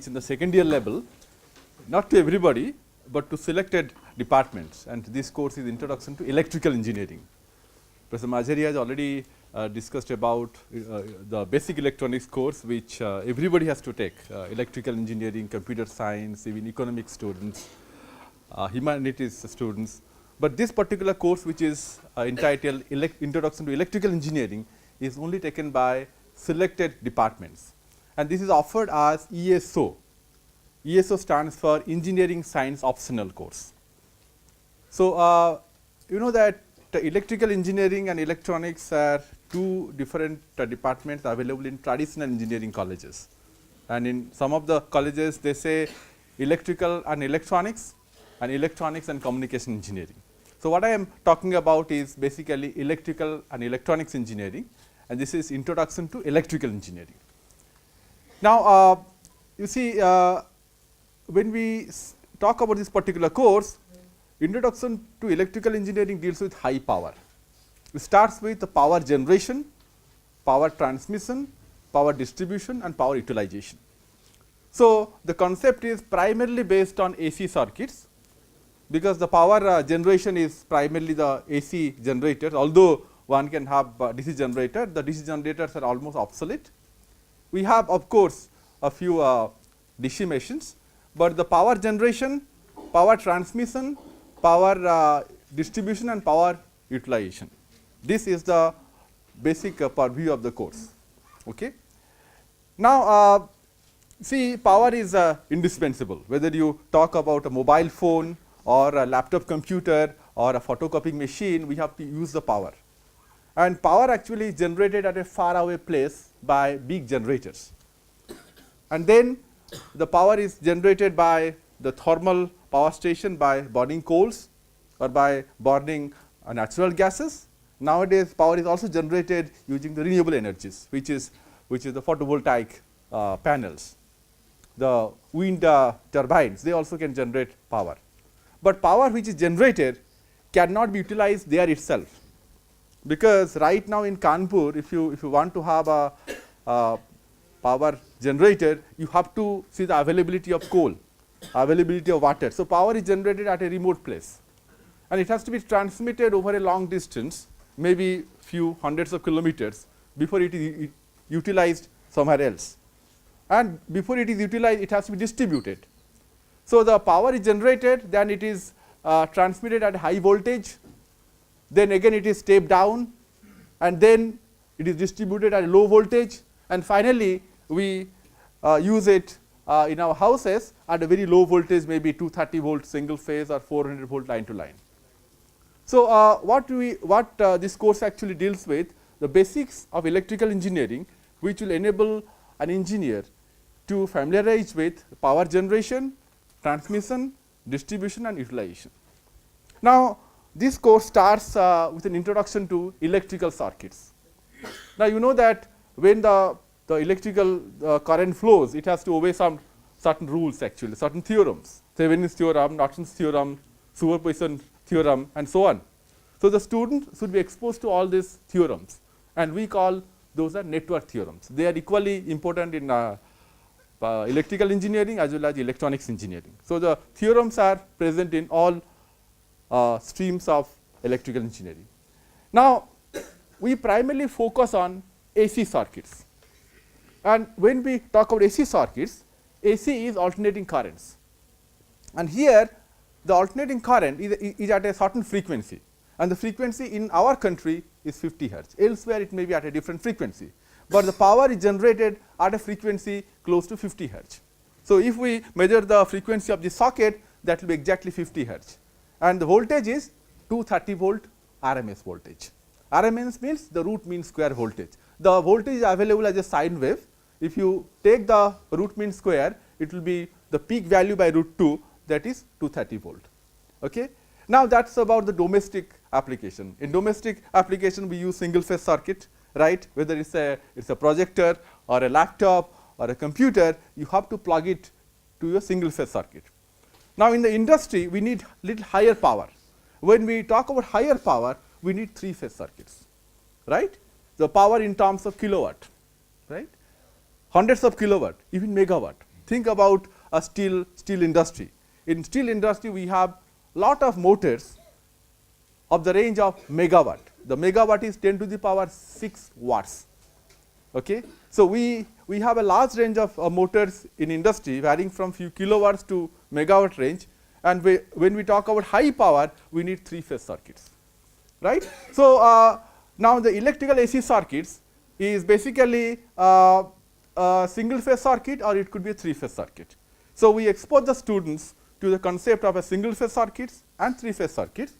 teach in the second year level, not to everybody, but to selected departments, and this course is Introduction to Electrical Engineering. Professor Majhari has already discussed about the basic electronics course, which everybody has to take, electrical engineering, computer science, even economics students, humanities students. But this particular course, which is entitled Introduction to Electrical Engineering, is only taken by selected departments, and this is offered as ESO. ESO stands for Engineering Science Optional Course. So, you know that electrical engineering and electronics are two different departments available in traditional engineering colleges, and in some of the colleges they say electrical and electronics and communication engineering. So, what I am talking about is basically electrical and electronics engineering, and this is Introduction to Electrical Engineering. Now, you see, when we talk about this particular course, Introduction to Electrical Engineering deals with high power. It starts with the power generation, power transmission, power distribution, and power utilization. So, the concept is primarily based on AC circuits, because the power generation is primarily the AC generators, although one can have DC generator. The DC generators are almost obsolete. We have, of course, a few DC machines, but the power generation, power transmission, power distribution, and power utilization, this is the basic purview of the course. Okay. Now, see, power is indispensable, whether you talk about a mobile phone or a laptop computer or a photocopying machine, we have to use the power, and power actually is generated at a far away place by big generators, and then the power is generated by the thermal power station by burning coals or by burning natural gases. Nowadays, power is also generated using the renewable energies, which is the photovoltaic panels. The wind turbines, they also can generate power, but power which is generated cannot be utilized there itself, because right now in Kanpur, if you want to have a power generator, you have to see the availability of coal, availability of water. So, power is generated at a remote place, and it has to be transmitted over a long distance, maybe few hundreds of kilometers, before it is utilized somewhere else, and before it is utilized, it has to be distributed. So, the power is generated, then it is transmitted at high voltage, then again it is stepped down, and then it is distributed at low voltage, and finally, we use it in our houses at a very low voltage, maybe 230 volt single phase or 400 volt line to line. So, what this course actually deals with, the basics of electrical engineering, which will enable an engineer to familiarize with power generation, transmission, distribution, and utilization. Now, this course starts with an introduction to electrical circuits. Now, you know that when the electrical current flows, it has to obey some certain rules, actually certain theorems, Thevenin's theorem, Norton's theorem, superposition theorem, and so on. So, the student should be exposed to all these theorems, and we call those are network theorems. They are equally important in electrical engineering as well as electronics engineering. So, the theorems are present in all streams of electrical engineering. Now, we primarily focus on AC circuits, and when we talk about AC circuits, AC is alternating currents, and here the alternating current is at a certain frequency, and the frequency in our country is 50 hertz, elsewhere it may be at a different frequency, but the power is generated at a frequency close to 50 hertz. So, if we measure the frequency of the socket, that will be exactly 50 hertz, and the voltage is 230 volt RMS voltage. RMS means the root mean square voltage. The voltage is available as a sine wave. If you take the root mean square, it will be the peak value by root 2, that is 230 volt. Okay. Now, that is about the domestic application. In domestic application, we use single phase circuit, right, whether it is a projector or a laptop or a computer, you have to plug it to your single phase circuit. Now, in the industry, we need little higher power. When we talk about higher power, we need 3 phase circuits, right. The power in terms of kilowatt, right, hundreds of kilowatt, even megawatt. think about a steel industry. In steel industry, we have lot of motors of the range of megawatt. The megawatt is 10 to the power 6 watts. Okay. So, we have a large range of motors in industry varying from few kilowatts to megawatt range, and when we talk about high power, we need 3-phase circuits, right. So, now the electrical AC circuits is basically a single phase circuit, or it could be a 3-phase circuit. So, we expose the students to the concept of a single phase circuits and 3-phase circuits,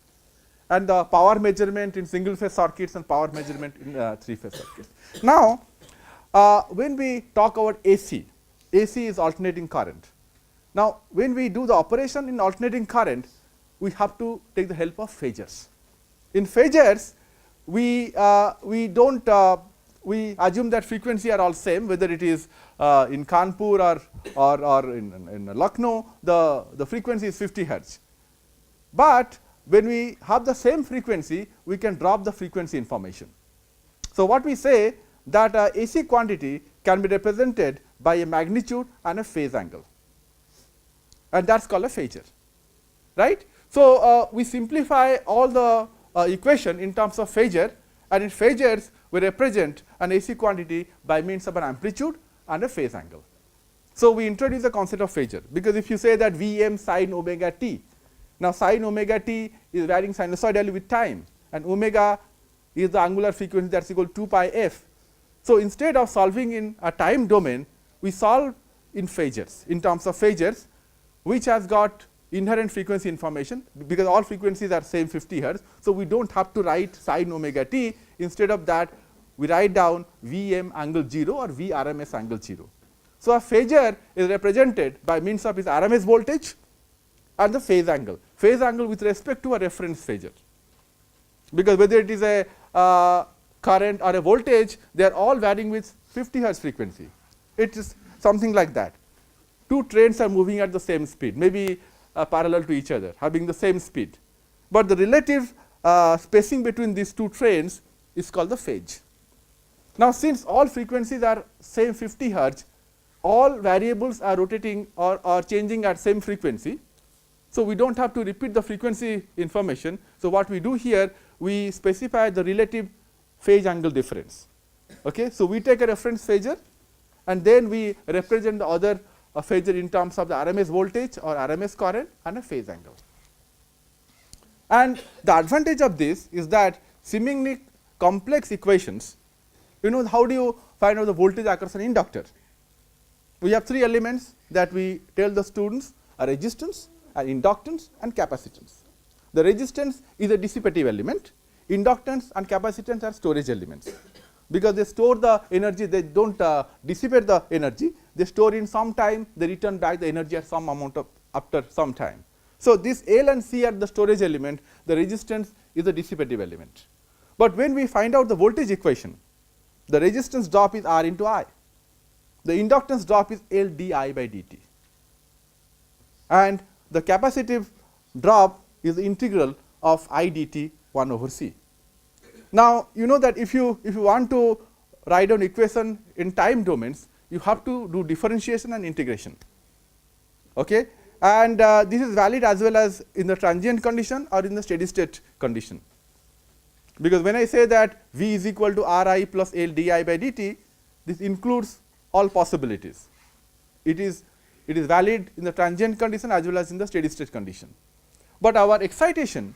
and the power measurement in single phase circuits and power measurement in 3-phase circuits. Now, when we talk about AC, AC is alternating current. Now, when we do the operation in alternating current, we have to take the help of phasors. In phasors, we assume that frequency are all same, whether it is in Kanpur or in Lucknow, the frequency is 50 hertz. But when we have the same frequency, we can drop the frequency information. So, what we say that AC quantity can be represented by a magnitude and a phase angle, and that is called a phasor, right. So, we simplify all the equation in terms of phasor, and in phasors we represent an AC quantity by means of an amplitude and a phase angle. So, we introduce the concept of phasor, because if you say that Vm sin omega t, now sin omega t is varying sinusoidally with time, and omega is the angular frequency, that is equal to 2 pi f. So, instead of solving in a time domain, we solve in phasors, in terms of phasors, which has got inherent frequency information, because all frequencies are same 50 hertz. So, we do not have to write sin omega t. Instead of that, we write down Vm angle 0 or V RMS angle 0. So, a phasor is represented by means of its RMS voltage and the phase angle with respect to a reference phasor, because whether it is a current or a voltage, they are all varying with 50 hertz frequency. It is something like that. Two trains are moving at the same speed, maybe parallel to each other, having the same speed, but the relative spacing between these two trains is called the phase. Now, since all frequencies are same 50 hertz, all variables are rotating or changing at same frequency. So, we do not have to repeat the frequency information. So, what we do here, we specify the relative phase angle difference. Okay. So, we take a reference phasor, and then we represent the other phasor in terms of the RMS voltage or RMS current and a phase angle. And the advantage of this is that seemingly complex equations, how do you find out the voltage occurs in inductor? We have 3 elements that we tell the students: a resistance, an inductance and capacitance. The resistance is a dissipative element, inductance and capacitance are storage elements, because they store the energy, they do not dissipate the energy, they store in some time, they return back the energy at some amount of after some time. So, this L and C are the storage element, the resistance is a dissipative element. But when we find out the voltage equation, the resistance drop is R into I, the inductance drop is L di by dt, and the capacitive drop is the integral of I dt 1 over C. Now, you know that if you want to write down equation in time domains, you have to do differentiation and integration. Okay? And this is valid as well as in the transient condition or in the steady state condition, because when I say that V is equal to R I plus L di by dt, this includes all possibilities. It is valid in the transient condition as well as in the steady state condition. But our excitation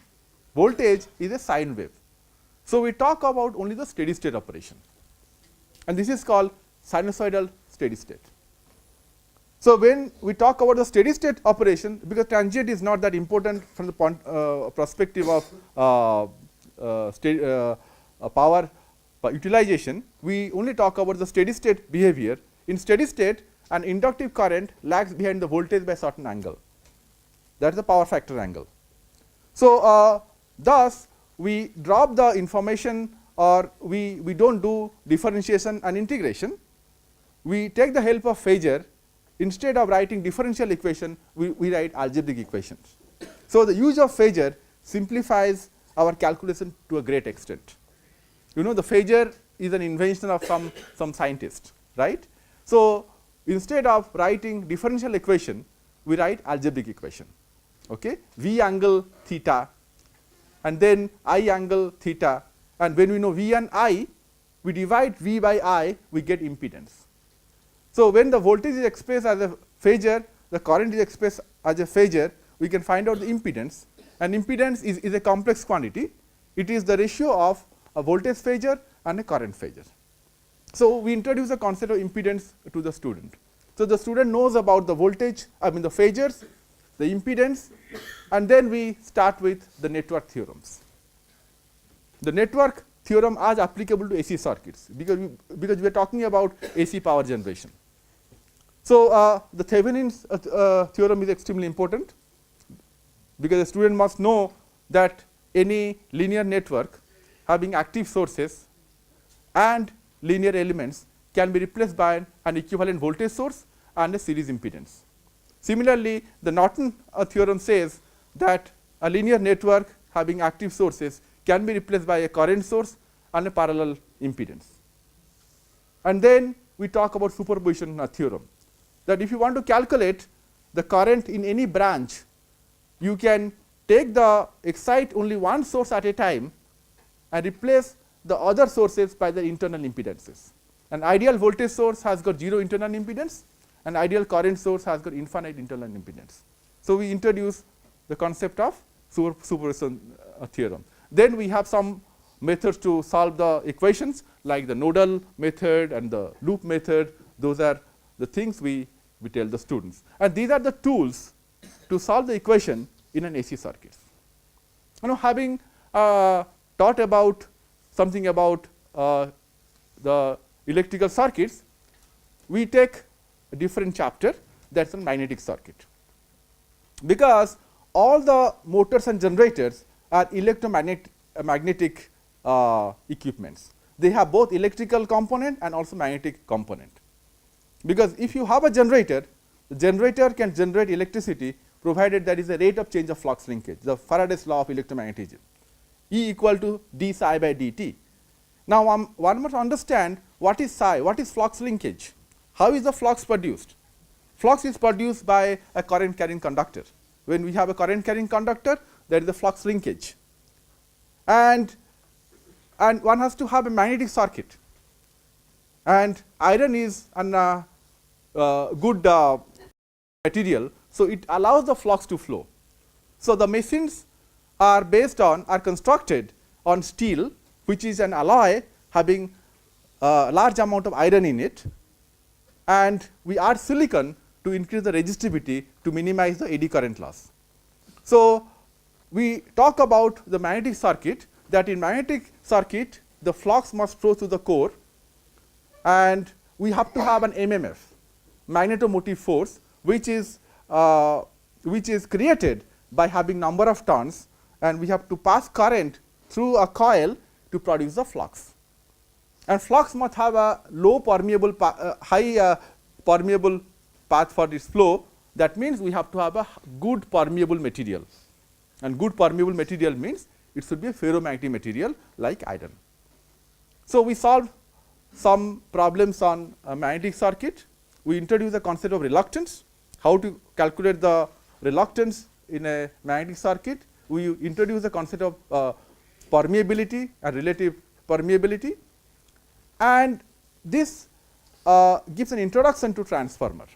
voltage is a sine wave. So, we talk about only the steady state operation, and this is called sinusoidal steady state. So, when we talk about the steady state operation, because transient is not that important from the perspective of power utilization, we only talk about the steady state behavior. In steady state, an inductive current lags behind the voltage by a certain angle, that is the power factor angle. So, thus we drop the information, or we do not do differentiation and integration, we take the help of phasor. Instead of writing differential equation, we write algebraic equations. So, the use of phasor simplifies our calculation to a great extent. The phasor is an invention of some scientist, right. So, instead of writing differential equation, we write algebraic equation. Okay? V angle theta and then I angle theta, and when we know V and I, we divide V by I, we get impedance. So, when the voltage is expressed as a phasor, the current is expressed as a phasor, we can find out the impedance, and impedance is a complex quantity. It is the ratio of a voltage phasor and a current phasor. So, we introduce the concept of impedance to the student. So, the student knows about the voltage, the phasors, the impedance, and then we start with the network theorems. The network theorem as applicable to AC circuits, because we are talking about AC power generation. So, the Thevenin's theorem is extremely important, because the student must know that any linear network having active sources and linear elements can be replaced by an equivalent voltage source and a series impedance. Similarly, the Norton theorem says that a linear network having active sources can be replaced by a current source and a parallel impedance. And then we talk about superposition theorem, that if you want to calculate the current in any branch, you can excite only one source at a time and replace the other sources by the internal impedances. An ideal voltage source has got 0 internal impedance, an ideal current source has got infinite internal impedance. So, we introduce the concept of superposition theorem. Then we have some methods to solve the equations, like the nodal method and the loop method. Those are the things we tell the students, and these are the tools to solve the equation in an AC circuit. Having taught about something about the electrical circuits, we take a different chapter, that is on magnetic circuit, because all the motors and generators are magnetic equipments. They have both electrical component and also magnetic component, because if you have a generator, the generator can generate electricity provided there is a rate of change of flux linkage, the Faraday's law of electromagnetism, E equal to d psi by dt. Now, one must understand what is psi, what is flux linkage, how is the flux produced. Flux is produced by a current carrying conductor. When we have a current carrying conductor, there is a flux linkage, and one has to have a magnetic circuit, and iron is a good material. So, it allows the flux to flow. So, the machines are constructed on steel, which is an alloy having a large amount of iron in it, and we add silicon to increase the resistivity to minimize the eddy current loss. So, we talk about the magnetic circuit, that in magnetic circuit the flux must flow through the core, and we have to have an MMF, magnetomotive force, which is created by having number of turns, and we have to pass current through a coil to produce the flux. And flux must have a low permeable high permeable path for its flow. That means we have to have a good permeable material, and good permeable material means it should be a ferromagnetic material like iron. So, we solve some problems on a magnetic circuit. We introduce the concept of reluctance, how to calculate the reluctance in a magnetic circuit. We introduce the concept of permeability and relative permeability, and this gives an introduction to transformer.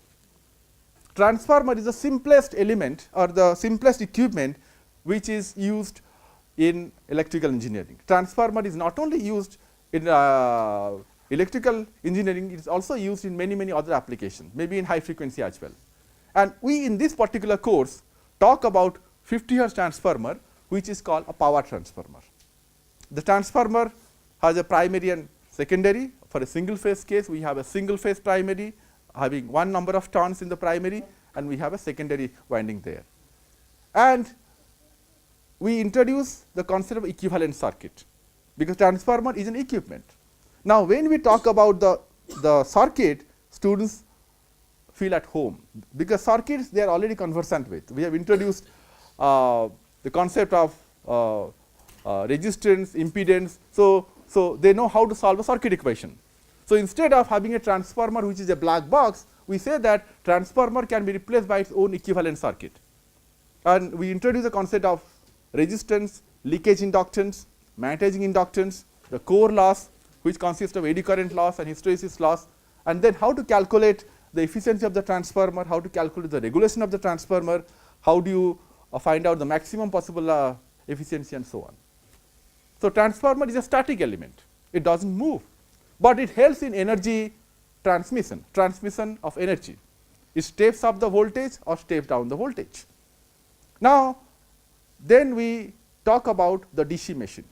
Transformer is the simplest element or the simplest equipment which is used in electrical engineering. Transformer is not only used in electrical engineering, it is also used in many other applications, maybe in high frequency as well. And we in this particular course talk about 50 hertz transformer, which is called a power transformer. The transformer has a primary and secondary. For a single phase case, we have a single phase primary having one number of turns in the primary, and we have a secondary winding there. And we introduce the concept of equivalent circuit, because transformer is an equipment. Now, when we talk about the circuit, students feel at home, because circuits they are already conversant with. We have introduced the concept of resistance, impedance. So, they know how to solve a circuit equation. So, instead of having a transformer which is a black box, we say that transformer can be replaced by its own equivalent circuit. And we introduce the concept of resistance, leakage inductance, magnetizing inductance, the core loss, which consists of eddy current loss and hysteresis loss, and then how to calculate the efficiency of the transformer, how to calculate the regulation of the transformer, how do you find out the maximum possible efficiency, and so on. So, transformer is a static element, it does not move, but it helps in energy transmission of energy. It steps up the voltage or steps down the voltage. Now, then we talk about the DC machine.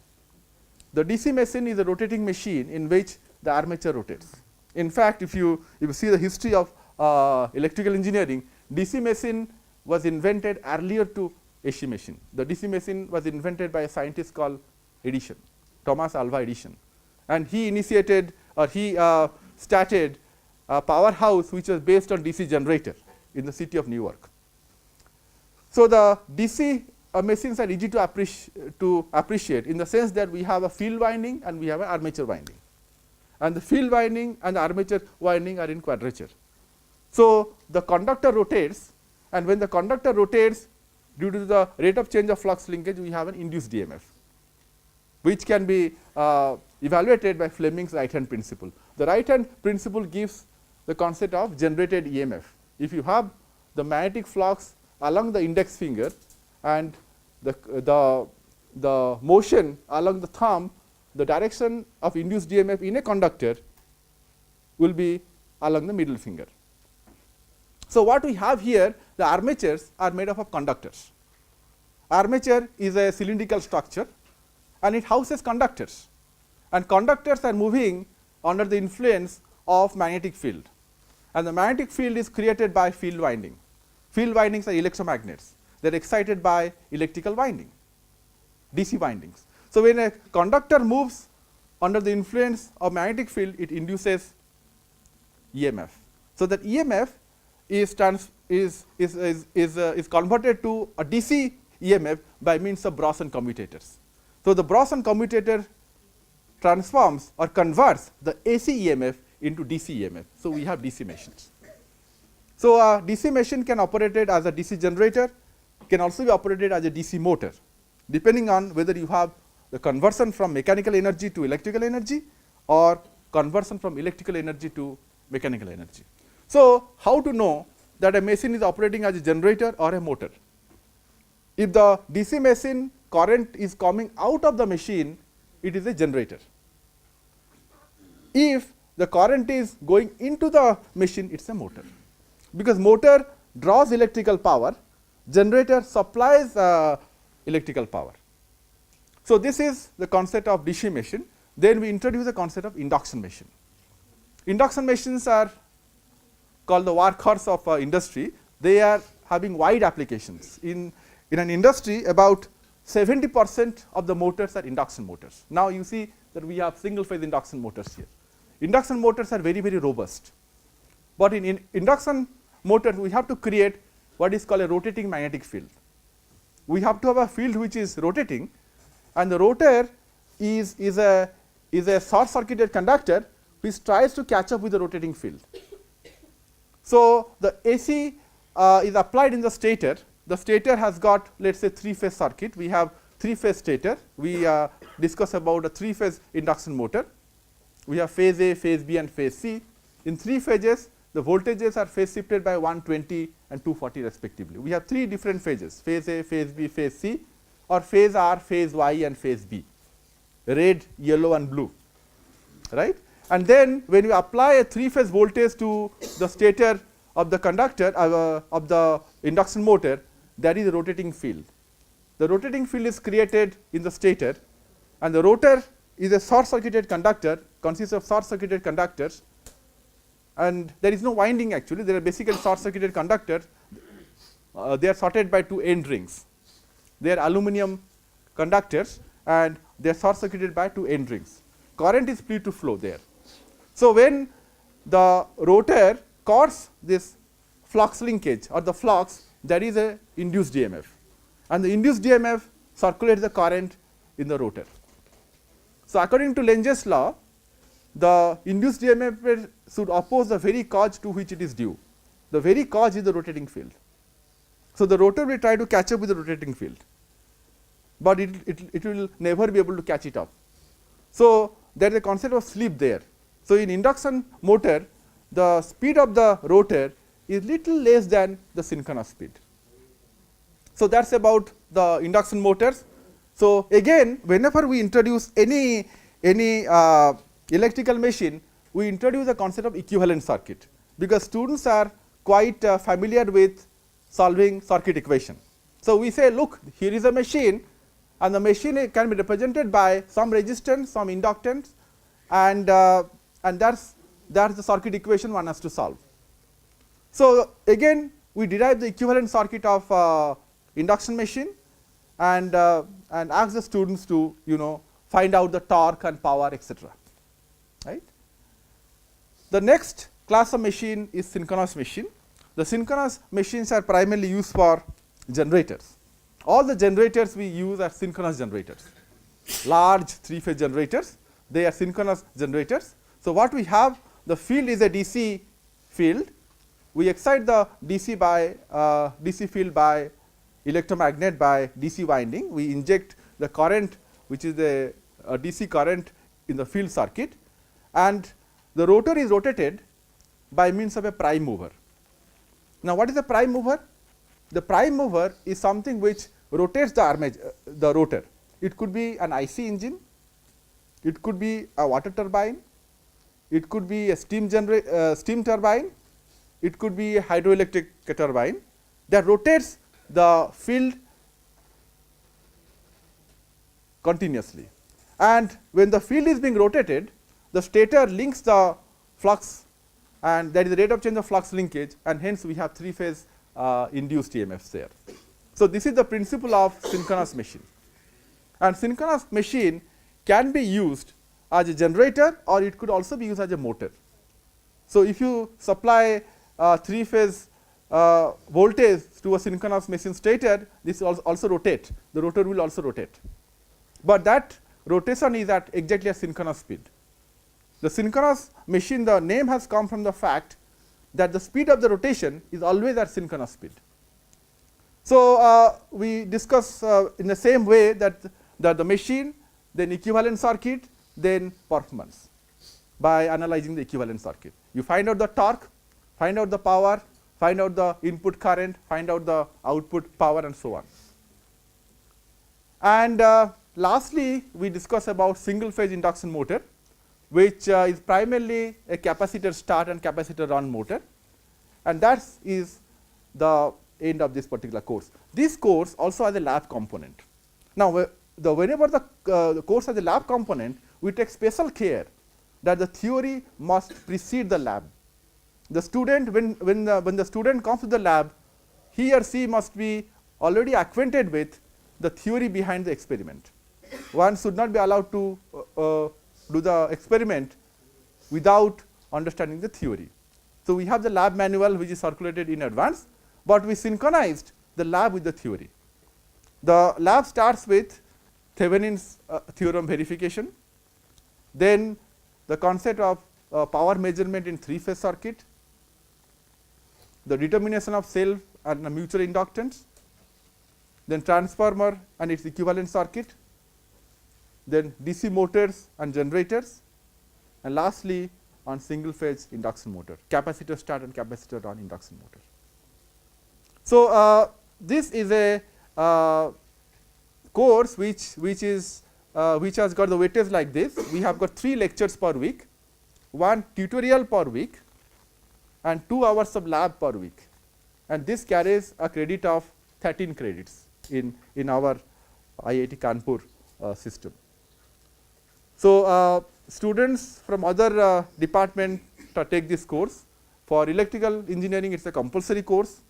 The DC machine is a rotating machine in which the armature rotates. In fact, if you see the history of electrical engineering, DC machine was invented earlier to AC machine. The DC machine was invented by a scientist called Edison, Thomas Alva Edison, and he initiated or he started a powerhouse which was based on DC generator in the city of New York. So, the DC machines are easy to appreciate in the sense that we have a field winding and we have an armature winding, and the field winding and the armature winding are in quadrature. So, the conductor rotates, and when the conductor rotates, due to the rate of change of flux linkage, we have an induced EMF, which can be evaluated by Fleming's right hand principle. The right hand principle gives the concept of generated EMF. If you have the magnetic flux along the index finger and the motion along the thumb, the direction of induced EMF in a conductor will be along the middle finger. So, what we have here, the armatures are made up of conductors. Armature is a cylindrical structure and it houses conductors, and conductors are moving under the influence of magnetic field, and the magnetic field is created by field winding. Field windings are electromagnets, they are excited by electrical winding, DC windings. So, when a conductor moves under the influence of magnetic field, it induces EMF. So, that EMF is converted to a DC EMF by means of Bronson commutators. So, the Bronson commutator transforms or converts the AC EMF into DC EMF. So, we have DC machines. So, a DC machine can operate as a DC generator, can also be operated as a DC motor, depending on whether you have the conversion from mechanical energy to electrical energy or conversion from electrical energy to mechanical energy. So, how to know that a machine is operating as a generator or a motor? If the DC machine current is coming out of the machine, it is a generator. If the current is going into the machine, it is a motor, because motor draws electrical power, generator supplies electrical power. So, this is the concept of DC machine. Then we introduce the concept of induction machine. Induction machines are called the workhorse of industry. They are having wide applications. In an industry, about 70% of the motors are induction motors. Now, you see that we have single phase induction motors here. Induction motors are very, very robust, but in induction motors we have to create what is called a rotating magnetic field. We have to have a field which is rotating, and the rotor is a short circuited conductor which tries to catch up with the rotating field. So, the AC is applied in the stator. The stator has got, let us say, 3-phase circuit. We have 3-phase stator. We discuss about a 3-phase induction motor. We have phase A, phase B and phase C. In 3 phases, the voltages are phase shifted by 120 and 240 respectively. We have 3 different phases, phase A, phase B, phase C, or phase R, phase Y and phase B, red, yellow and blue, right. And then when you apply a 3-phase voltage to the stator of the conductor of the induction motor, that is a rotating field. The rotating field is created in the stator, and the rotor is a short circuited conductor, consists of short circuited conductors, and there is no winding actually. They are basically short circuited conductors. They are sorted by 2 end rings. They are aluminum conductors and they are short circuited by 2 end rings. Current is free to flow there. So, when the rotor causes this flux linkage or the flux, that is a induced EMF, and the induced EMF circulates the current in the rotor. So, according to Lenz's law, the induced EMF should oppose the very cause to which it is due. The very cause is the rotating field. So, the rotor will try to catch up with the rotating field, but it will never be able to catch it up. So, there is a concept of slip there. So, in induction motor, the speed of the rotor is little less than the synchronous speed. So, that is about the induction motors. So, again whenever we introduce any electrical machine, we introduce the concept of equivalent circuit, because students are quite familiar with solving circuit equation. So, we say, look, here is a machine, and the machine can be represented by some resistance, some inductance, and that is the circuit equation one has to solve. So, again we derive the equivalent circuit of induction machine, and ask the students to find out the torque and power, etc. Right. The next class of machine is synchronous machine. The synchronous machines are primarily used for generators. All the generators we use are synchronous generators, large 3-phase generators, they are synchronous generators. So, what we have, the field is a DC field, we excite the DC field by electromagnet by DC winding, we inject the current which is a DC current in the field circuit, and the rotor is rotated by means of a prime mover. Now, what is a prime mover? The prime mover is something which rotates the rotor. It could be an IC engine, it could be a water turbine, it could be a steam turbine, it could be a hydroelectric turbine that rotates the field continuously. And when the field is being rotated, the stator links the flux, and that is the rate of change of flux linkage, and hence we have 3-phase induced EMFs there. So, this is the principle of synchronous machine, and synchronous machine can be used as a generator, or it could also be used as a motor. So, if you supply 3-phase voltage to a synchronous machine stator, this will also rotate, the rotor will also rotate, but that rotation is at exactly a synchronous speed. The synchronous machine, the name has come from the fact that the speed of the rotation is always at synchronous speed. So, we discuss in the same way that the machine, then equivalent circuit, then performance by analyzing the equivalent circuit. You find out the torque, find out the power, find out the input current, find out the output power, and so on. And lastly, we discuss about single phase induction motor, which is primarily a capacitor start and capacitor run motor, and that is the end of this particular course. This course also has a lab component. Now, whenever the course has a lab component, we take special care that the theory must precede the lab. The student, when the student comes to the lab, he or she must be already acquainted with the theory behind the experiment. One should not be allowed to do the experiment without understanding the theory. So, we have the lab manual which is circulated in advance, but we synchronized the lab with the theory. The lab starts with Thevenin's theorem verification, then the concept of power measurement in 3-phase circuit, the determination of self and mutual inductance, then transformer and its equivalent circuit, then DC motors and generators, and lastly on single phase induction motor, capacitor start and capacitor run induction motor. So, this is a course which has got the weightage like this. We have got 3 lectures per week, 1 tutorial per week, and 2 hours of lab per week, and this carries a credit of 13 credits in our IIT Kanpur system. So, students from other department take this course. For electrical engineering, it is a compulsory course.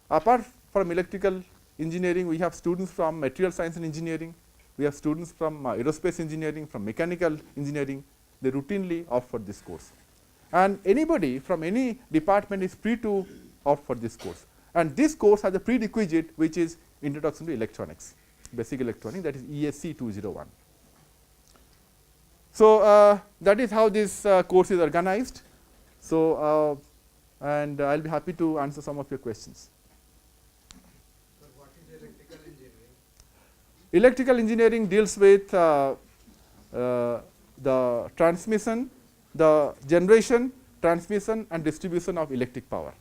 Apart from electrical engineering, we have students from material science and engineering, we have students from aerospace engineering, from mechanical engineering, they routinely opt for this course. And anybody from any department is free to opt for this course. And this course has a prerequisite which is Introduction to Electronics, Basic Electronics, that is ESC 201. So, that is how this course is organized. So, and I will be happy to answer some of your questions. Sir, what is electrical engineering? Electrical engineering deals with the transmission, the generation, transmission and distribution of electric power.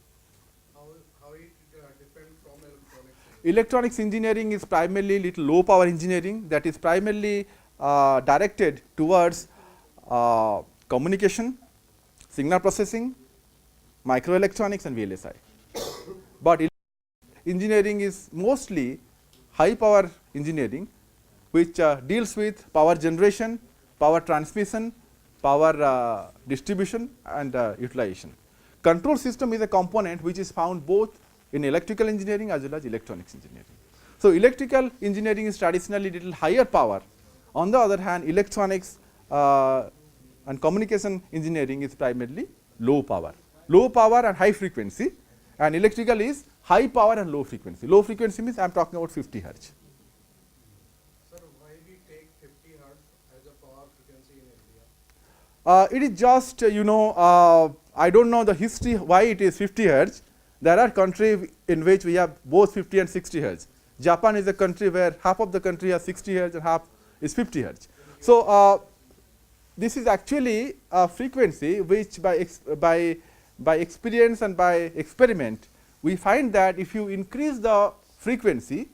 How it depends from electronics? Electronics engineering is primarily little low power engineering, that is primarily directed towards communication, signal processing, microelectronics and VLSI. But engineering is mostly high power engineering, which deals with power generation, power transmission, power distribution and utilization. Control system is a component which is found both in electrical engineering as well as electronics engineering. So, electrical engineering is traditionally little higher power. On the other hand, electronics and communication engineering is primarily low power and high frequency, and electrical is high power and low frequency. Low frequency means I am talking about 50 hertz. Sir, why we take 50 hertz as a power frequency in India? It is just I do not know the history why it is 50 hertz. There are countries in which we have both 50 and 60 hertz. Japan is a country where half of the country has 60 hertz and half is 50 hertz. So, this is actually a frequency which by experience and by experiment we find that if you increase the frequency,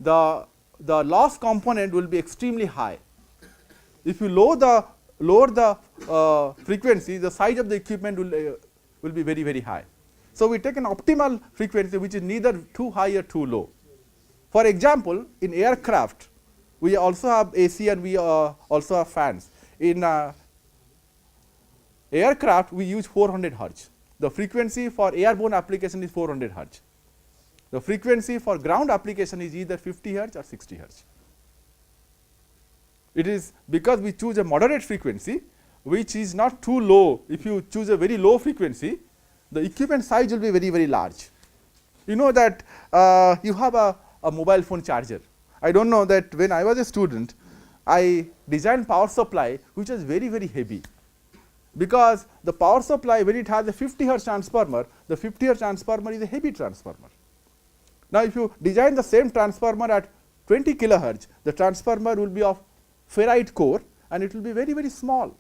the loss component will be extremely high. If you lower the frequency, the size of the equipment will be very, very high. So, we take an optimal frequency which is neither too high or too low. For example, in aircraft we also have AC and we also have fans. In aircraft we use 400 hertz. The frequency for airborne application is 400 hertz. The frequency for ground application is either 50 hertz or 60 hertz. It is because we choose a moderate frequency which is not too low. If you choose a very low frequency, the equipment size will be very, very large. You know that you have a mobile phone charger. I do not know that when I was a student, I designed power supply which was very, very heavy, because the power supply when it has a 50 hertz transformer, the 50 hertz transformer is a heavy transformer. Now, if you design the same transformer at 20 kilohertz, the transformer will be of ferrite core and it will be very, very small.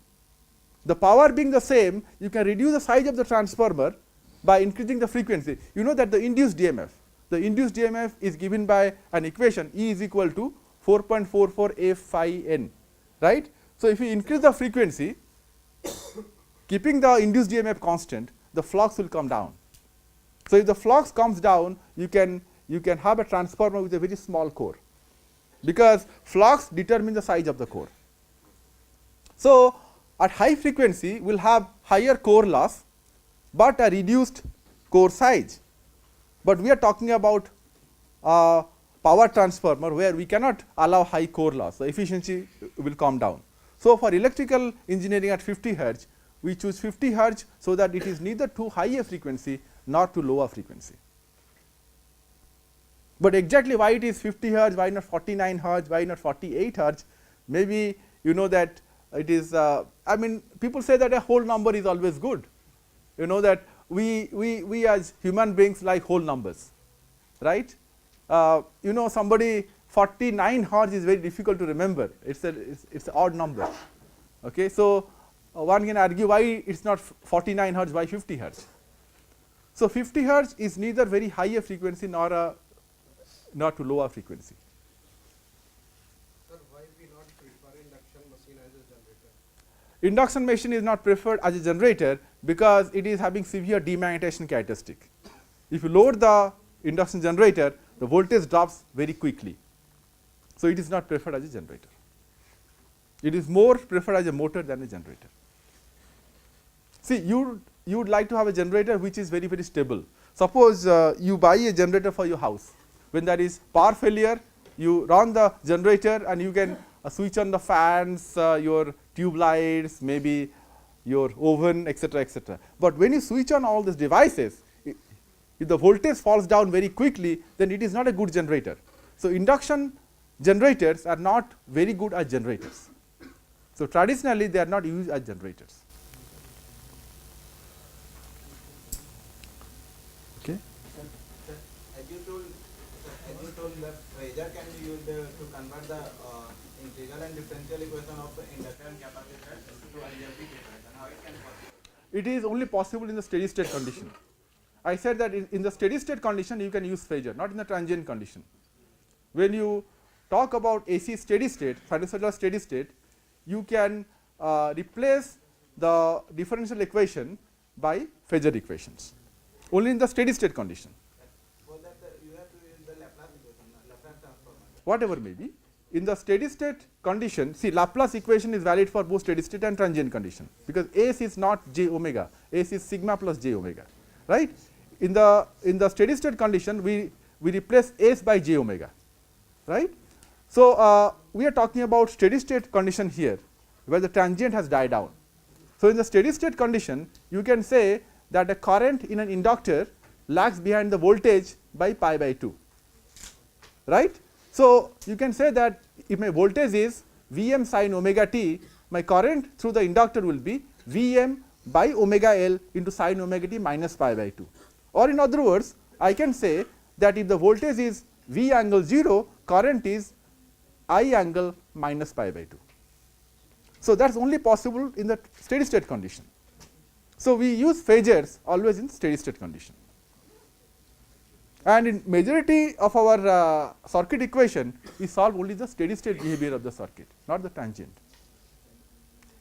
The power being the same, you can reduce the size of the transformer by increasing the frequency. You know that the induced EMF is given by an equation E is equal to 4.44 f phi n, right. So, if you increase the frequency keeping the induced EMF constant, the flux will come down. So, if the flux comes down, you can have a transformer with a very small core, because flux determines the size of the core. So, at high frequency we will have higher core loss, but a reduced core size. But we are talking about power transformer where we cannot allow high core loss, the efficiency will come down. So, for electrical engineering at 50 hertz, we choose 50 hertz so that it is neither too high a frequency nor too low a frequency. But exactly why it is 50 hertz, why not 49 hertz, why not 48 hertz, maybe you know that it is, I mean people say that a whole number is always good. You know that we as human beings like whole numbers, right. You know somebody 49 hertz is very difficult to remember, it's an odd number. Okay. So, one can argue why it is not 49 hertz, why 50 hertz. So, 50 hertz is neither very high a frequency nor too low a frequency. Sir, why we not prefer induction machine as a generator? Induction machine is not preferred as a generator because it is having severe demagnetization characteristic. If you load the induction generator, the voltage drops very quickly. So, it is not preferred as a generator. It is more preferred as a motor than a generator. See, you would like to have a generator which is very, very stable. Suppose you buy a generator for your house. When there is power failure, you run the generator and you can switch on the fans, your tube lights, maybe your oven, etc., etc. But when you switch on all these devices, if the voltage falls down very quickly, then it is not a good generator. So, induction generators are not very good as generators. So, traditionally they are not used as generators. Okay. As you told, the phasor can be used to convert the integral and differential equation of inductor and capacitor to algebraic equation. How it can possible? It is only possible in the steady state condition. I said that in the steady state condition you can use phasor, not in the transient condition. When you talk about AC steady state, sinusoidal steady state, you can replace the differential equation by phasor equations, only in the steady state condition. For that, you have to use the Laplace equation, Laplace transform. Whatever may be, in the steady state condition, see Laplace equation is valid for both steady state and transient condition, because S is not j omega, S is sigma plus j omega, right. In the steady state condition, we replace S by j omega, right. So, we are talking about steady state condition here, where the transient has died down. So, in the steady state condition, you can say that the current in an inductor lags behind the voltage by pi by 2, right. So, you can say that if my voltage is Vm sin omega t, my current through the inductor will be Vm by omega L into sin omega t minus pi by 2. Or in other words, I can say that if the voltage is V angle 0, current is I angle minus pi by 2. So, that is only possible in the steady state condition. So, we use phasors always in steady state condition. And in majority of our circuit equation, we solve only the steady state behavior of the circuit, not the transient.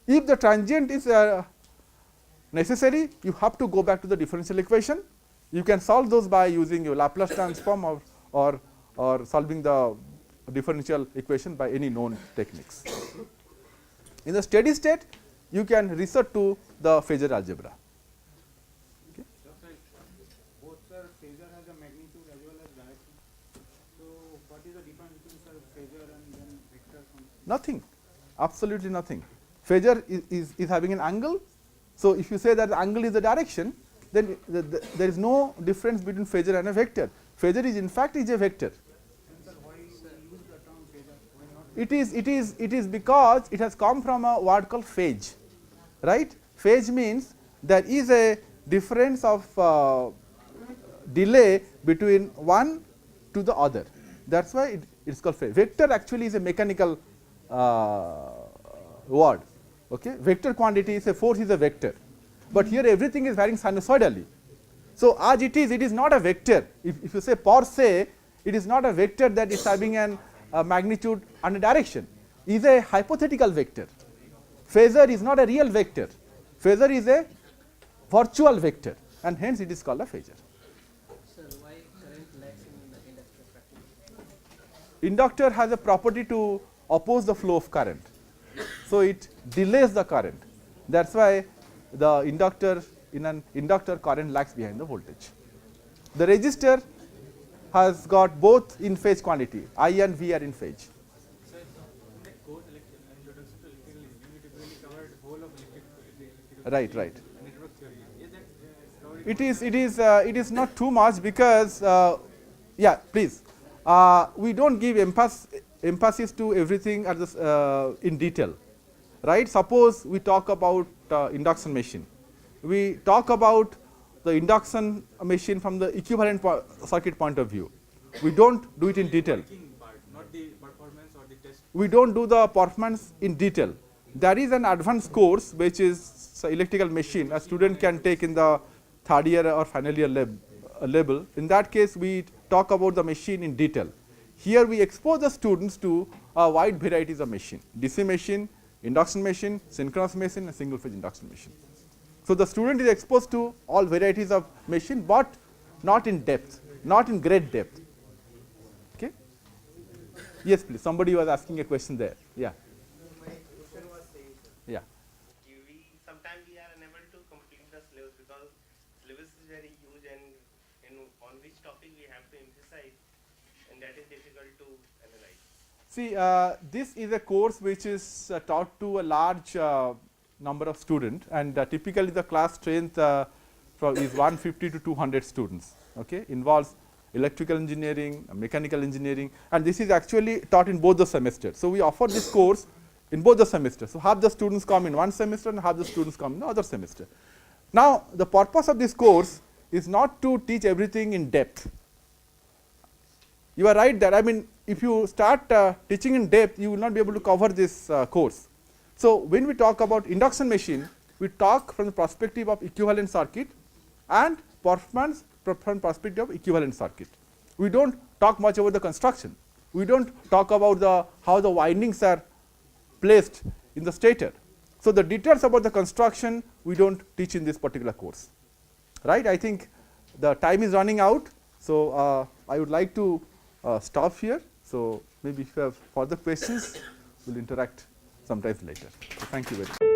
If the transient is necessary, you have to go back to the differential equation. You can solve those by using your Laplace transform or solving the differential equation by any known techniques. In the steady state, you can resort to the phasor algebra. Both sir, phasor has a magnitude as well as direction. So, what is the difference between sir phasor and then vector function? Nothing, absolutely nothing. Phasor is having an angle. So, if you say that the angle is the direction, then there is no difference between phasor and a vector. Phasor is in fact is a vector. And sir, why use the term phasor? Why not? It is because it has come from a word called phase, right. Phase means there is a difference of delay between one to the other. That is why it is called phase. Vector actually is a mechanical word. Okay. Vector quantity, say force is a vector, but here everything is varying sinusoidally. So, as it is not a vector. If you say per se, it is not a vector that is having an magnitude and a direction. It is a hypothetical vector. Phasor is not a real vector. Phasor is a virtual vector, and hence it is called a phasor. Sir, why current lags in the inductor practically? Inductor has a property to oppose the flow of current. So, it delays the current. That is why the inductor, in an inductor, current lags behind the voltage. The resistor has got both in phase quantity, I and V are in phase. Sir, in the course introduction to electrical engineering, it really covered whole of electrical Right, right. network theory. Is that covered? It is not too much because, yeah, please. We don't give emphasis to everything at this, in detail, right. Suppose we talk about induction machine. We talk about the induction machine from the equivalent circuit point of view. We don't do it in detail. Working part, not the performance or the test. We don't do the performance in detail. There is an advanced course which is electrical machine a student can take in the third year or final year level. In that case, we talk about the machine in detail. Here we expose the students to a wide varieties of machine, DC machine, induction machine, synchronous machine and single phase induction machine. So, the student is exposed to all varieties of machine, but not in depth, not in great depth. Okay. Yes, please. Somebody was asking a question there. Yeah. My question was saying, sir, Yeah. Sometimes we are unable to complete the syllabus because syllabus is very huge and on which topic we have to emphasize, and that is difficult to analyze. See, this is a course which is taught to a large number of students, and typically the class strength is 150 to 200 students. Okay, involves electrical engineering, mechanical engineering, and this is actually taught in both the semesters. So, we offer this course in both the semesters. So, half the students come in one semester and half the students come in the other semester. Now, the purpose of this course is not to teach everything in depth. You are right that, I mean, if you start teaching in depth, you will not be able to cover this course. So, when we talk about induction machine, we talk from the perspective of equivalent circuit and performance from perspective of equivalent circuit. We do not talk much about the construction. We do not talk about how the windings are placed in the stator. So, the details about the construction we do not teach in this particular course, right. I think the time is running out. So, I would like to stop here. So, maybe if you have further questions, we will interact sometimes later. So, thank you very much.